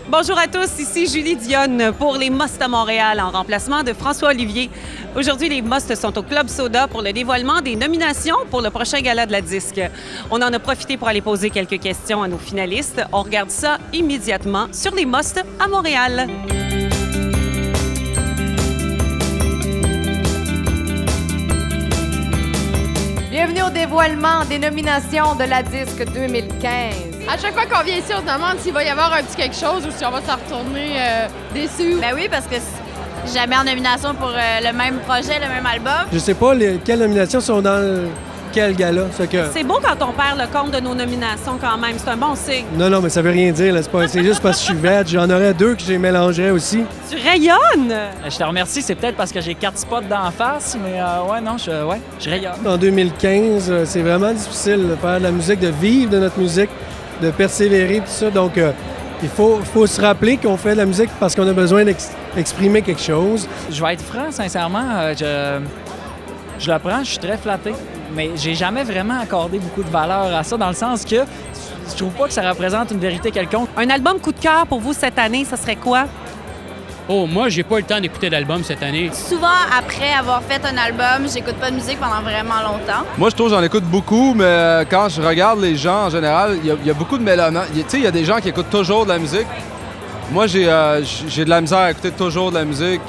Bonjour à tous, ici Julie Dionne pour les Must à Montréal en remplacement de François Olivier. Aujourd'hui, les Must sont au Club Soda pour le dévoilement des nominations pour le prochain gala de la disque. On en a profité pour aller poser quelques questions à nos finalistes. On regarde ça immédiatement sur les Must à Montréal. Bienvenue au dévoilement des nominations de la disque 2015. À chaque fois qu'on vient ici, on se demande s'il va y avoir un petit quelque chose ou si on va s'en retourner déçus. Ben oui, parce que jamais en nomination pour le même projet, le même album. Je sais pas quelles nominations sont dans quel gala. C'est beau quand on perd le compte de nos nominations quand même, c'est un bon signe. Non, mais ça veut rien dire. C'est juste parce que je suis veg. J'en aurais deux que j'ai mélangés aussi. Tu rayonnes! Je te remercie, c'est peut-être parce que j'ai 4 spots d'en face, mais je rayonne. En 2015, c'est vraiment difficile de faire de la musique, de vivre de notre musique, de persévérer, tout ça. Donc, il faut se rappeler qu'on fait de la musique parce qu'on a besoin d'exprimer quelque chose. Je vais être franc, sincèrement, je le prends, je suis très flatté, mais j'ai jamais vraiment accordé beaucoup de valeur à ça, dans le sens que je trouve pas que ça représente une vérité quelconque. Un album coup de cœur pour vous cette année, ça serait quoi? Oh, moi, j'ai pas eu le temps d'écouter d'album cette année. Souvent, après avoir fait un album, j'écoute pas de musique pendant vraiment longtemps. Moi, je trouve que j'en écoute beaucoup, mais quand je regarde les gens en général, il y a beaucoup de mélomanes. Tu sais, il y a des gens qui écoutent toujours de la musique. Moi, j'ai de la misère à écouter toujours de la musique.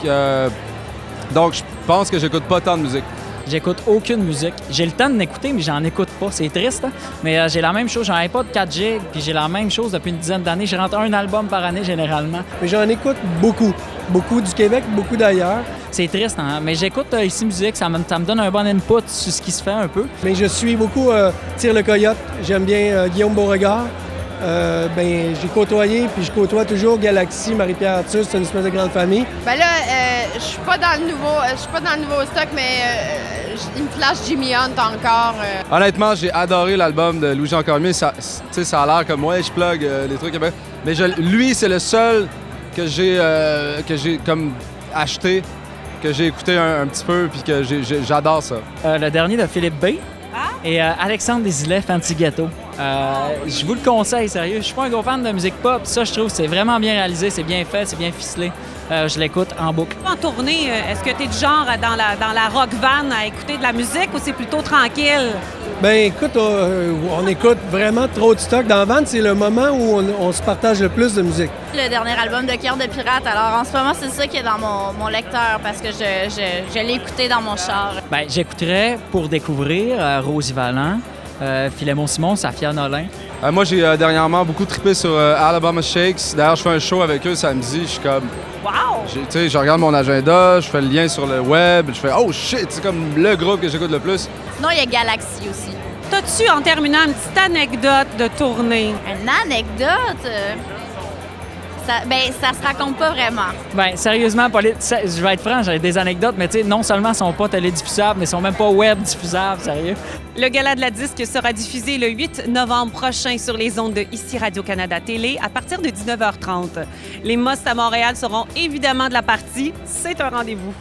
Donc, je pense que j'écoute pas tant de musique. J'écoute aucune musique. J'ai le temps de l'écouter, mais j'en écoute pas. C'est triste, hein? Mais j'ai la même chose. J'ai un iPod 4G, puis j'ai la même chose depuis une dizaine d'années. Je rentre un album par année, généralement. Mais j'en écoute beaucoup. Beaucoup du Québec, beaucoup d'ailleurs. C'est triste, hein? Mais j'écoute ici musique. Ça me donne un bon input sur ce qui se fait un peu. Mais je suis beaucoup Tire le Coyote. J'aime bien Guillaume Beauregard. J'ai côtoyé, puis je côtoie toujours Galaxy, Marie-Pierre Arthus, c'est une espèce de grande famille. Ben là, je suis pas dans le nouveau stock, mais il me flash Jimmy Hunt encore. Honnêtement, j'ai adoré l'album de Louis-Jean Cormier. Ça a l'air comme moi, je plug les trucs. Mais lui, c'est le seul que j'ai comme acheté, que j'ai écouté un petit peu, puis que j'adore ça. Le dernier de Philippe B. Et Alexandre Desilets, Fancy Ghetto. Je vous le conseille, sérieux. Je suis pas un gros fan de musique pop. Ça, je trouve, c'est vraiment bien réalisé, c'est bien fait, c'est bien ficelé. Je l'écoute en boucle. En tournée, est-ce que tu es du genre dans la rock van à écouter de la musique ou c'est plutôt tranquille? Ben écoute, on écoute vraiment trop de stock. Dans la van, c'est le moment où on se partage le plus de musique. Le dernier album de Cœur de Pirate, alors en ce moment, c'est ça qui est dans mon lecteur parce que je l'ai écouté dans mon char. Ben, j'écouterais pour découvrir Rosie Vallant, Philémon Simon, Safia Nolin. Moi, j'ai dernièrement beaucoup trippé sur Alabama Shakes. D'ailleurs, je fais un show avec eux samedi. Je suis comme... Wow! Je regarde mon agenda, je fais le lien sur le web, je fais « Oh shit! » C'est comme le groupe que j'écoute le plus. Sinon, il y a Galaxy aussi. T'as-tu, en terminant, une petite anecdote de tournée? Une anecdote? Ça se raconte pas vraiment. Ben, sérieusement, Pauline, je vais être franc, j'ai des anecdotes, mais tu sais, non seulement sont pas télédiffusables, mais sont même pas web diffusables, sérieux. Le gala de la disque sera diffusé le 8 novembre prochain sur les ondes de ici Radio-Canada Télé à partir de 19h30. Les Must à Montréal seront évidemment de la partie. C'est un rendez-vous.